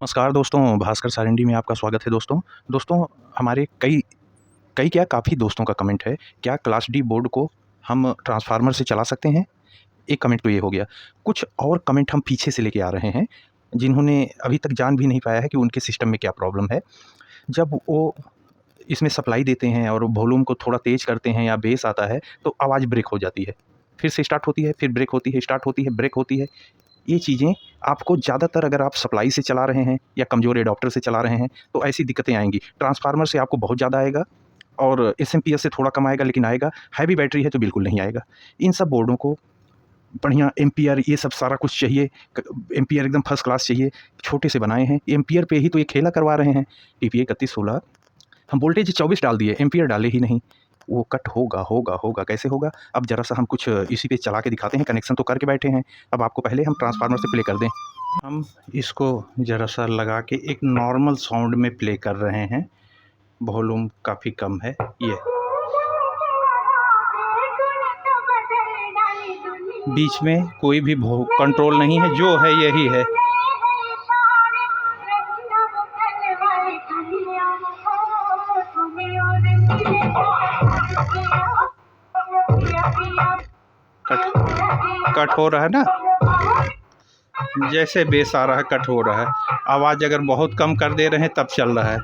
नमस्कार दोस्तों, भास्कर सारंडी में आपका स्वागत है दोस्तों। दोस्तों, हमारे कई कई क्या काफ़ी दोस्तों का कमेंट है, क्या क्लास डी बोर्ड को हम ट्रांसफ़ार्मर से चला सकते हैं? एक कमेंट तो ये हो गया। कुछ और कमेंट हम पीछे से लेके आ रहे हैं, जिन्होंने अभी तक जान भी नहीं पाया है कि उनके सिस्टम में क्या प्रॉब्लम है। जब वो इसमें सप्लाई देते हैं और वॉल्यूम को थोड़ा तेज़ करते हैं या बेस आता है, तो आवाज़ ब्रेक हो जाती है। फिर से स्टार्ट होती है, फिर ब्रेक होती है, स्टार्ट होती है, ब्रेक होती है। ये चीज़ें आपको ज़्यादातर अगर आप सप्लाई से चला रहे हैं या कमज़ोर एडाप्टर से चला रहे हैं, तो ऐसी दिक्कतें आएँगी। ट्रांसफ़ार्मर से आपको बहुत ज़्यादा आएगा और एसएमपीएस से थोड़ा कम आएगा, लेकिन आएगा। हैवी बैटरी है तो बिल्कुल नहीं आएगा। इन सब बोर्डों को बढ़िया एम्पियर ये सब सारा कुछ चाहिए, एम्पियर एकदम फर्स्ट क्लास चाहिए। छोटे से बनाए हैं, एम्पियर पे ही तो ये खेला करवा रहे हैं। टीपीए 3116 हम वोल्टेज 24 डाल दिए, एम्पियर डाले ही नहीं। वो कट होगा, होगा, होगा, कैसे होगा? अब ज़रा-सा हम कुछ इसी पे चला के दिखाते हैं, कनेक्शन तो करके बैठे हैं। अब आपको पहले हम ट्रांसफ़ार्मर से प्ले कर दें। हम इसको ज़रा-सा लगा के एक नॉर्मल साउंड में प्ले कर रहे हैं। वॉल्यूम काफ़ी कम है, ये। बीच में कोई भी कंट्रोल नहीं है, जो है यही है। कट हो रहा है ना, जैसे बेस आ रहा है कट हो रहा है। आवाज़ अगर बहुत कम कर दे रहे हैं तब चल रहा है।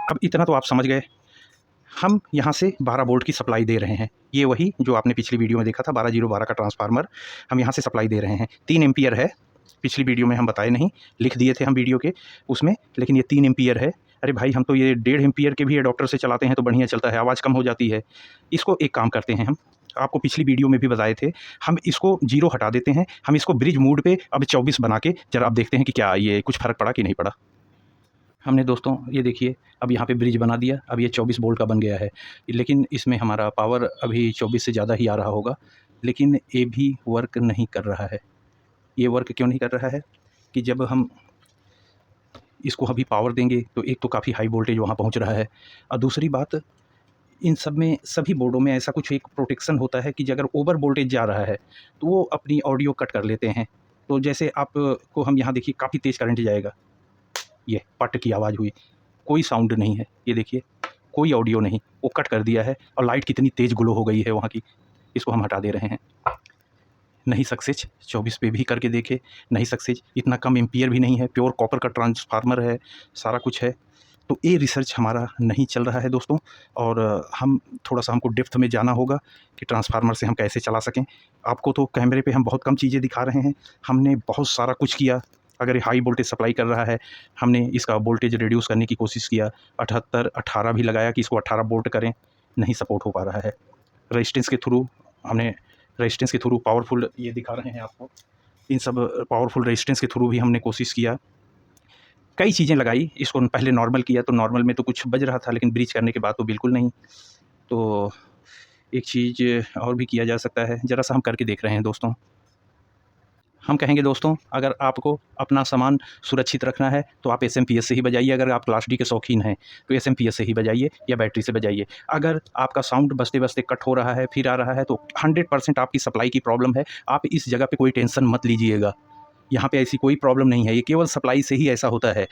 अब इतना तो आप समझ गए। हम यहाँ से 12 वोल्ट की सप्लाई दे रहे हैं। ये वही जो आपने पिछली वीडियो में देखा था, 12012 का ट्रांसफ़ार्मर हम यहाँ से सप्लाई दे रहे हैं। 3 एम्पियर है। पिछली वीडियो में हम बताए नहीं, लिख दिए थे हम वीडियो के उसमें, लेकिन ये 3 एम्पियर है। अरे भाई, हम तो ये 1.5 एम्पियर के भी एडाप्टर से चलाते हैं तो बढ़िया चलता है, आवाज़ कम हो जाती है। इसको एक काम करते हैं हम, आपको पिछली वीडियो में भी बताए थे, हम इसको 0 हटा देते हैं। हम इसको ब्रिज मोड पे अब 24 बना के ज़रा अब देखते हैं कि क्या ये कुछ फ़र्क पड़ा कि नहीं पड़ा। हमने दोस्तों ये देखिए, अब यहाँ पे ब्रिज बना दिया। अब ये 24 वोल्ट का बन गया है, लेकिन इसमें हमारा पावर अभी 24 से ज़्यादा ही आ रहा होगा, लेकिन ये भी वर्क नहीं कर रहा है। ये वर्क क्यों नहीं कर रहा है कि जब हम इसको अभी पावर देंगे तो एक तो काफ़ी हाई वोल्टेज वहाँ पहुँच रहा है, और दूसरी बात, इन सब में सभी बोर्डों में ऐसा कुछ एक प्रोटेक्शन होता है कि अगर ओवर वोल्टेज जा रहा है तो वो अपनी ऑडियो कट कर लेते हैं। तो जैसे आपको हम यहाँ देखिए, काफ़ी तेज़ करंट जाएगा, ये पट की आवाज़ हुई, कोई साउंड नहीं है। ये देखिए, कोई ऑडियो नहीं, वो कट कर दिया है। और लाइट कितनी तेज़ ग्लो हो गई है वहाँ की। इसको हम हटा दे रहे हैं। नहीं सक्सेस, 24 पे भी करके देखे, नहीं सक्सेस। इतना कम एम्पियर भी नहीं है, प्योर कॉपर का ट्रांसफ़ार्मर है, सारा कुछ है। तो ये रिसर्च हमारा नहीं चल रहा है दोस्तों, और हम थोड़ा-सा हमको डेप्थ में जाना होगा कि ट्रांसफ़ार्मर से हम कैसे चला सकें। आपको तो कैमरे पे हम बहुत कम चीज़ें दिखा रहे हैं, हमने बहुत सारा कुछ किया। अगर ये हाई वोल्टेज सप्लाई कर रहा है, हमने इसका वोल्टेज रिड्यूस करने की कोशिश किया, 78, 18 भी लगाया कि इसको 18 वोल्ट करें, नहीं सपोर्ट हो पा रहा है। रेजिस्टेंस के थ्रू हमने, रेजिस्टेंस के थ्रू पावरफुल ये दिखा रहे हैं आपको, इन सब पावरफुल रेजिस्टेंस के थ्रू भी हमने कोशिश किया। कई चीज़ें लगाई, इसको पहले नॉर्मल किया तो नॉर्मल में तो कुछ बज रहा था, लेकिन ब्रिज करने के बाद तो बिल्कुल नहीं। तो एक चीज़ और भी किया जा सकता है, ज़रा-सा हम करके देख रहे हैं दोस्तों। हम कहेंगे दोस्तों, अगर आपको अपना सामान सुरक्षित रखना है तो आप एसएमपीएस से ही बजाइए। अगर आप क्लास डी के शौकीन हैं तो एसएमपीएस से ही बजाइए या बैटरी से बजाइए। अगर आपका साउंड बजते-बजते कट हो रहा है, फिर आ रहा है, तो 100% आपकी सप्लाई की प्रॉब्लम है। आप इस जगह पे कोई टेंशन मत लीजिएगा। यहाँ पे ऐसी कोई प्रॉब्लम नहीं है, ये केवल सप्लाई से ही ऐसा होता है।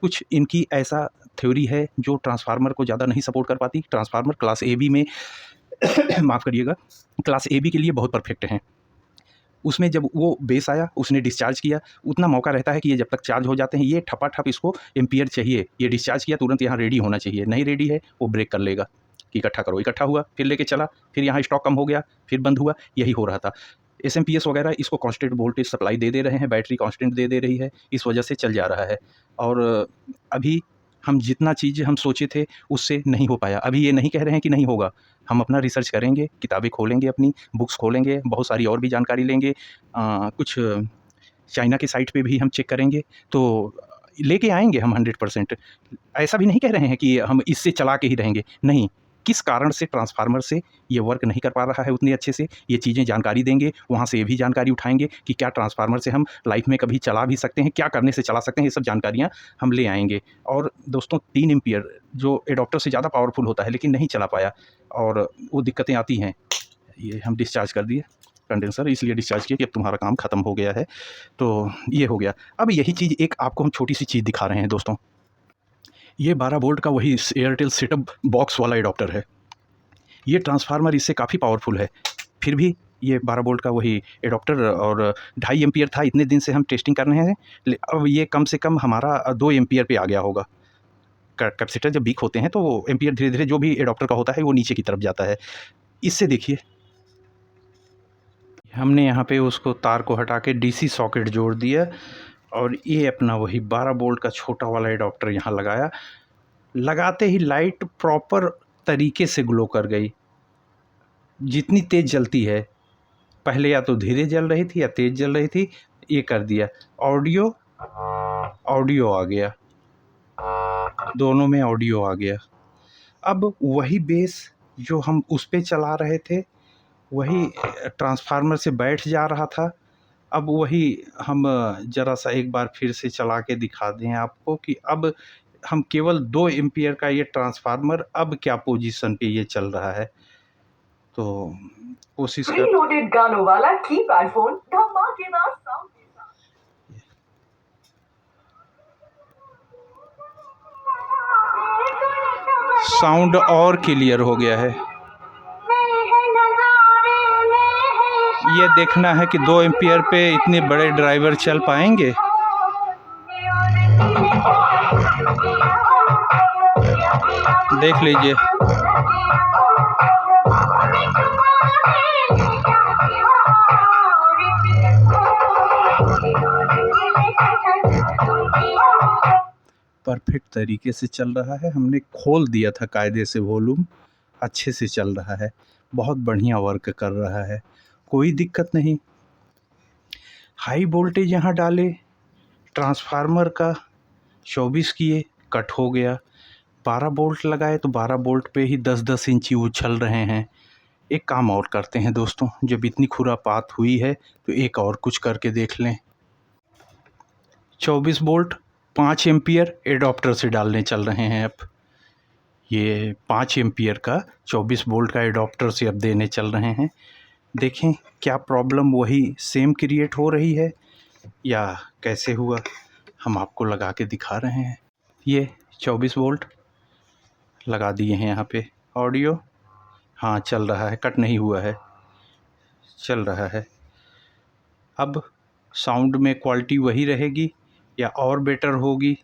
कुछ इनकी ऐसा थ्योरी है जो ट्रांसफ़ार्मर को ज़्यादा नहीं सपोर्ट कर पाती। ट्रांसफ़ार्मर क्लास ए बी में माफ़ करिएगा, क्लास ए बी के लिए बहुत परफेक्ट हैं। उसमें जब वो बेस आया, उसने डिस्चार्ज किया, उतना मौका रहता है कि ये जब तक चार्ज हो जाते हैं, ये ठपाठप इसको एम्पियर चाहिए। ये डिस्चार्ज किया, तुरंत यहाँ रेडी होना चाहिए। नहीं रेडी है, वो ब्रेक कर लेगा कि इकट्ठा करो। इकट्ठा हुआ, फिर लेके चला, फिर यहाँ स्टॉक कम हो गया, फिर बंद हुआ, यही हो रहा था। एसएमपीएस वगैरह इसको कांस्टेंट वोल्टेज सप्लाई दे रहे हैं, बैटरी कांस्टेंट दे रही है, इस वजह से चल जा रहा है। और अभी हम जितना चीज़ हम सोचे थे उससे नहीं हो पाया। अभी ये नहीं कह रहे हैं कि नहीं होगा, हम अपना रिसर्च करेंगे, किताबें खोलेंगे, अपनी बुक्स खोलेंगे, बहुत सारी और भी जानकारी लेंगे। कुछ चाइना की साइट पे भी हम चेक करेंगे, तो लेके आएँगे हम 100%। ऐसा भी नहीं कह रहे हैं कि हम इससे चला के ही रहेंगे, नहीं। किस कारण से ट्रांसफार्मर से ये वर्क नहीं कर पा रहा है उतने अच्छे से, ये चीज़ें जानकारी देंगे। वहाँ से ये भी जानकारी उठाएंगे कि क्या ट्रांसफार्मर से हम लाइफ में कभी चला भी सकते हैं, क्या करने से चला सकते हैं, ये सब जानकारियाँ हम ले आएंगे। और दोस्तों 3 एम्पीयर जो एडॉप्टर से ज़्यादा पावरफुल होता है लेकिन नहीं चला पाया और वो दिक्कतें आती हैं। ये हम डिस्चार्ज कर दिए कंडेंसर, इसलिए डिस्चार्ज किया कि अब तुम्हारा काम ख़त्म हो गया है। तो ये हो गया। अब यही चीज़ एक आपको हम छोटी सी चीज़ दिखा रहे हैं दोस्तों। ये 12 वोल्ट का वही एयरटेल सेटअप बॉक्स वाला एडॉप्टर है। ये ट्रांसफार्मर इससे काफ़ी पावरफुल है, फिर भी ये 12 वोल्ट का वही एडॉप्टर और 2.5 एम्पीयर था। इतने दिन से हम टेस्टिंग कर रहे हैं, अब ये कम से कम हमारा 2 एम्पीयर पे आ गया होगा। कैपेसिटर जब वीक होते हैं तो वो एम्पीयर धीरे धीरे जो भी एडॉप्टर का होता है वो नीचे की तरफ जाता है। इससे देखिए हमने यहाँ पे उसको तार को हटा के डीसी सॉकेट जोड़ दिया और ये अपना वही 12 वोल्ट का छोटा वाला एडॉप्टर यहाँ लगाया। लगाते ही लाइट प्रॉपर तरीके से ग्लो कर गई, जितनी तेज़ जलती है। पहले या तो धीरे जल रही थी या तेज़ जल रही थी, ये कर दिया। ऑडियो आ गया, दोनों में ऑडियो आ गया। अब वही बेस जो हम उस पे चला रहे थे वही ट्रांसफार्मर से बैठ जा रहा था। अब वही हम ज़रा सा एक बार फिर से चला के दिखा दें आपको कि अब हम केवल 2 एम्पीयर का ये ट्रांसफार्मर अब क्या पोजीशन पे ये चल रहा है। तो कोशिश कर प्रीलोडेड गानों वाला कीपैड फोन धमाकेदार साउंड के साथ। साउंड और क्लियर हो गया है। ये देखना है कि 2 एम्पीयर पे इतने बड़े ड्राइवर चल पाएंगे। देख लीजिए परफेक्ट तरीके से चल रहा है। हमने खोल दिया था कायदे से, वॉल्यूम अच्छे से चल रहा है, बहुत बढ़िया वर्क कर रहा है, कोई दिक्कत नहीं। हाई वोल्टेज यहाँ डाले, ट्रांसफार्मर का 24 किए, कट हो गया। 12 वोल्ट लगाए तो 12 वोल्ट पे ही 10-10 इंची उछल रहे हैं। एक काम और करते हैं दोस्तों, जब इतनी खुरापात हुई है तो एक और कुछ करके देख लें। 24 वोल्ट 5 एम्पीयर एडॉप्टर से डालने चल रहे हैं। अब ये 5 एम्पीयर का 24 वोल्ट का एडॉप्टर से अब देने चल रहे हैं। देखें क्या प्रॉब्लम वही सेम क्रिएट हो रही है या कैसे हुआ, हम आपको लगा के दिखा रहे हैं। ये 24 वोल्ट लगा दिए हैं यहाँ पे। ऑडियो हाँ चल रहा है, कट नहीं हुआ है, चल रहा है। अब साउंड में क्वालिटी वही रहेगी या और बेटर होगी?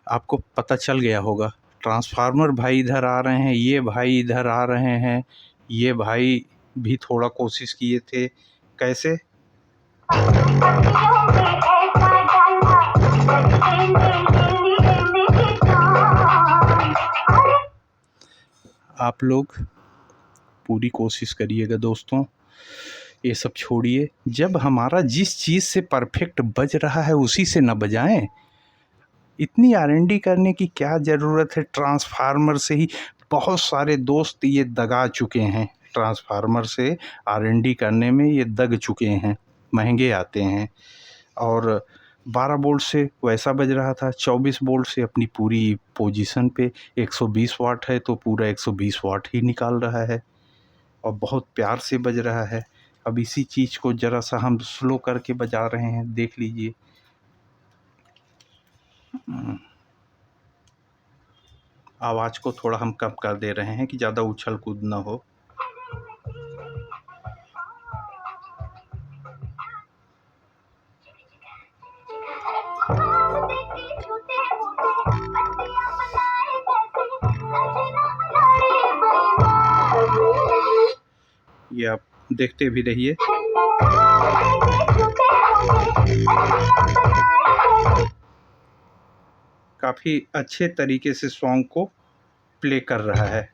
आपको पता चल गया होगा। ट्रांसफार्मर भाई इधर आ रहे हैं, ये भाई इधर आ रहे हैं, ये भाई भी थोड़ा कोशिश किए थे। कैसे आप लोग पूरी कोशिश करिएगा दोस्तों। ये सब छोड़िए, जब हमारा जिस चीज़ से परफेक्ट बज रहा है उसी से न बजाएं। इतनी R&D करने की क्या ज़रूरत है? ट्रांसफार्मर से ही बहुत सारे दोस्त ये दगा चुके हैं। ट्रांसफार्मर से R&D करने में ये दग चुके हैं, महंगे आते हैं। और 12 वोल्ट से वैसा बज रहा था, 24 वोल्ट से अपनी पूरी पोजीशन पे 120 वाट है तो पूरा 120 वाट ही निकाल रहा है और बहुत प्यार से बज रहा है। अब इसी चीज़ को ज़रा सा हम स्लो करके बजा रहे हैं, देख लीजिए। आवाज़ को थोड़ा हम कम कर दे रहे हैं कि ज़्यादा उछल कूद ना हो। ये आप देखते भी रहिए। काफ़ी अच्छे तरीके से सॉन्ग को प्ले कर रहा है।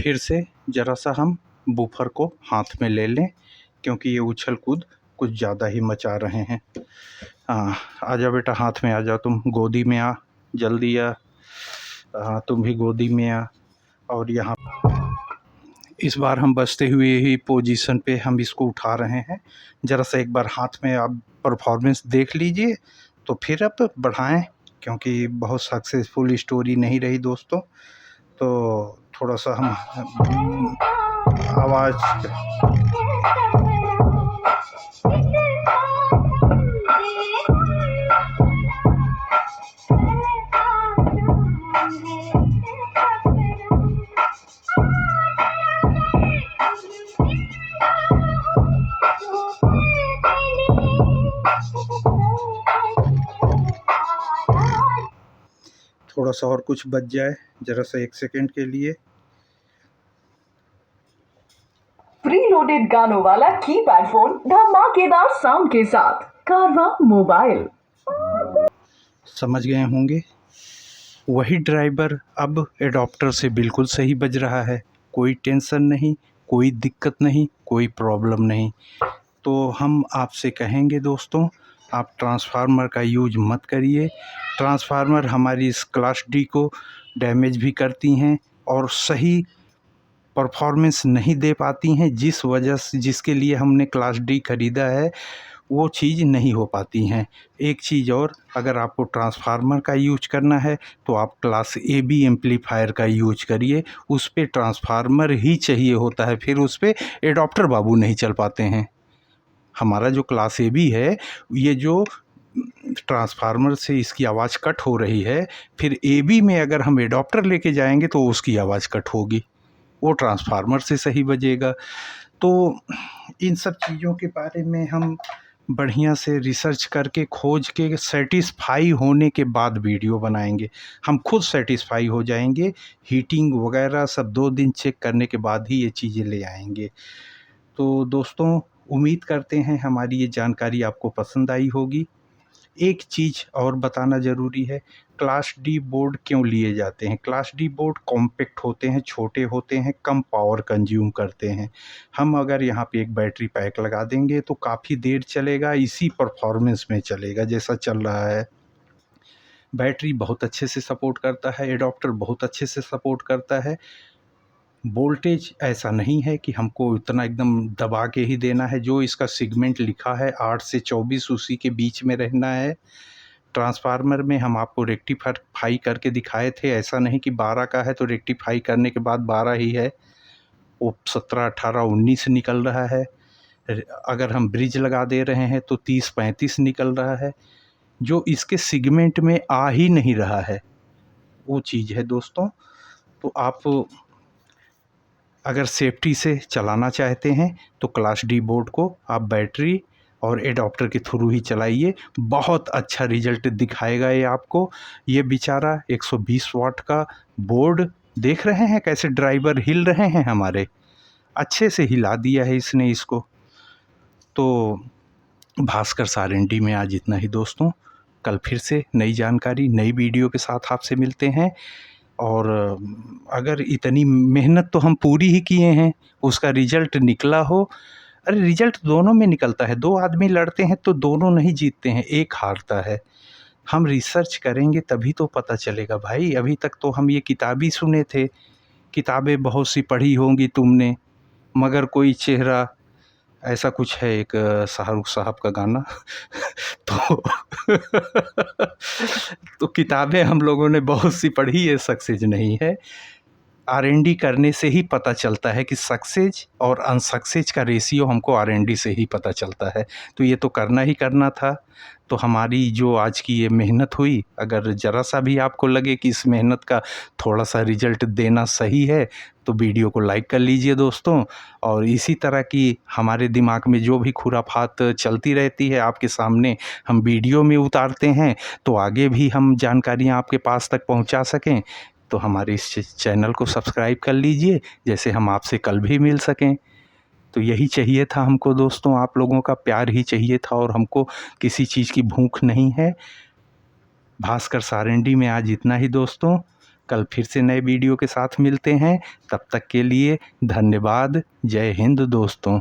फिर से ज़रा सा हम बूफर को हाथ में ले लें, क्योंकि ये उछल कूद कुछ ज़्यादा ही मचा रहे हैं। हाँ, आजा बेटा, हाथ में आ जा, तुम गोदी में आ, जल्दी आ। हाँ, तुम भी गोदी में आ। और यहाँ इस बार हम बचते हुए ही पोजीशन पे हम इसको उठा रहे हैं। ज़रा सा एक बार हाथ में आप परफॉर्मेंस देख लीजिए, तो फिर आप बढ़ाएं, क्योंकि बहुत सक्सेसफुल स्टोरी नहीं रही दोस्तों। तो थोड़ा सा हम आवाज़ थोड़ा सा और कुछ बच जाए, ज़रा सा 1 सेकेंड के लिए। प्रीलोडेड गानों वाला कीपैड फोन धमाकेदार साउंड के साथ कारवा मोबाइल। समझ गए होंगे, वही ड्राइवर अब एडॉप्टर से बिल्कुल सही बज रहा है। कोई टेंशन नहीं, कोई दिक्कत नहीं, कोई प्रॉब्लम नहीं। तो हम आपसे कहेंगे दोस्तों, आप ट्रांसफार्मर का यूज मत करिए। ट्रांसफार्मर हमारी इस क्लास डी को डैमेज भी करती हैं और सही परफॉर्मेंस नहीं दे पाती हैं। जिस वजह से, जिसके लिए हमने क्लास डी ख़रीदा है, वो चीज़ नहीं हो पाती हैं। एक चीज़ और, अगर आपको ट्रांसफार्मर का यूज करना है तो आप क्लास ए बी एम्पलीफायर का यूज करिए। उस पे ट्रांसफार्मर ही चाहिए होता है, फिर उस पे एडॉप्टर बाबू नहीं चल पाते हैं। हमारा जो क्लास ए बी है, ये जो ट्रांसफार्मर से इसकी आवाज़ कट हो रही है, फिर ए बी में अगर हम एडॉप्टर लेके जाएंगे तो उसकी आवाज़ कट होगी, वो ट्रांसफार्मर से सही बजेगा। तो इन सब चीज़ों के बारे में हम बढ़िया से रिसर्च करके, खोज के, सेटिस्फाई होने के बाद वीडियो बनाएंगे। हम खुद सेटिस्फाई हो जाएंगे, हीटिंग वगैरह सब 2 दिन चेक करने के बाद ही ये चीज़ें ले आएंगे। तो दोस्तों, उम्मीद करते हैं हमारी ये जानकारी आपको पसंद आई होगी। एक चीज़ और बताना ज़रूरी है, क्लास डी बोर्ड क्यों लिए जाते हैं। क्लास डी बोर्ड कॉम्पैक्ट होते हैं, छोटे होते हैं, कम पावर कंज्यूम करते हैं। हम अगर यहाँ पे एक बैटरी पैक लगा देंगे तो काफ़ी देर चलेगा, इसी परफॉर्मेंस में चलेगा जैसा चल रहा है। बैटरी बहुत अच्छे से सपोर्ट करता है, एडॉप्टर बहुत अच्छे से सपोर्ट करता है। वोल्टेज ऐसा नहीं है कि हमको इतना एकदम दबा के ही देना है। जो इसका सेगमेंट लिखा है 8 से 24 उसी के बीच में रहना है। ट्रांसफार्मर में हम आपको रेक्टिफाई करके दिखाए थे, ऐसा नहीं कि 12 का है तो रेक्टिफाई करने के बाद 12 ही है, वो 17, 18, 19 निकल रहा है। अगर हम ब्रिज लगा दे रहे हैं तो 30, 35 निकल रहा है। जो इसके सेगमेंट में आ ही नहीं रहा है, वो चीज़ है दोस्तों। तो आप अगर सेफ्टी से चलाना चाहते हैं तो क्लास डी बोर्ड को आप बैटरी और एडॉप्टर के थ्रू ही चलाइए, बहुत अच्छा रिजल्ट दिखाएगा ये आपको। ये बेचारा 120 वाट का बोर्ड देख रहे हैं कैसे ड्राइवर हिल रहे हैं हमारे, अच्छे से हिला दिया है इसने इसको। तो भास्कर सारंडी में आज इतना ही दोस्तों। कल फिर से नई जानकारी, नई वीडियो के साथ आपसे मिलते हैं। और अगर इतनी मेहनत तो हम पूरी ही किए हैं, उसका रिजल्ट निकला हो, अरे रिजल्ट दोनों में निकलता है। 2 आदमी लड़ते हैं तो दोनों नहीं जीतते हैं, एक हारता है। हम रिसर्च करेंगे तभी तो पता चलेगा भाई। अभी तक तो हम ये किताबी सुने थे, किताबें बहुत सी पढ़ी होंगी तुमने, मगर कोई चेहरा, ऐसा कुछ है एक शाहरुख साहब का गाना तो तो किताबें हम लोगों ने बहुत सी पढ़ी है, सक्सेस नहीं है। R&D करने से ही पता चलता है कि सक्सेस और अनसक्सेस का रेशियो हमको R&D से ही पता चलता है। तो ये तो करना ही करना था। तो हमारी जो आज की ये मेहनत हुई, अगर ज़रा सा भी आपको लगे कि इस मेहनत का थोड़ा सा रिजल्ट देना सही है तो वीडियो को लाइक कर लीजिए दोस्तों। और इसी तरह की हमारे दिमाग में जो भी खुराफात चलती रहती है आपके सामने हम वीडियो में उतारते हैं, तो आगे भी हम जानकारियाँ आपके पास तक पहुँचा सकें। तो हमारे इस चैनल को सब्सक्राइब कर लीजिए, जैसे हम आपसे कल भी मिल सकें। तो यही चाहिए था हमको दोस्तों, आप लोगों का प्यार ही चाहिए था, और हमको किसी चीज़ की भूख नहीं है। भास्कर सारंडी में आज इतना ही दोस्तों। कल फिर से नए वीडियो के साथ मिलते हैं। तब तक के लिए धन्यवाद। जय हिंद दोस्तों।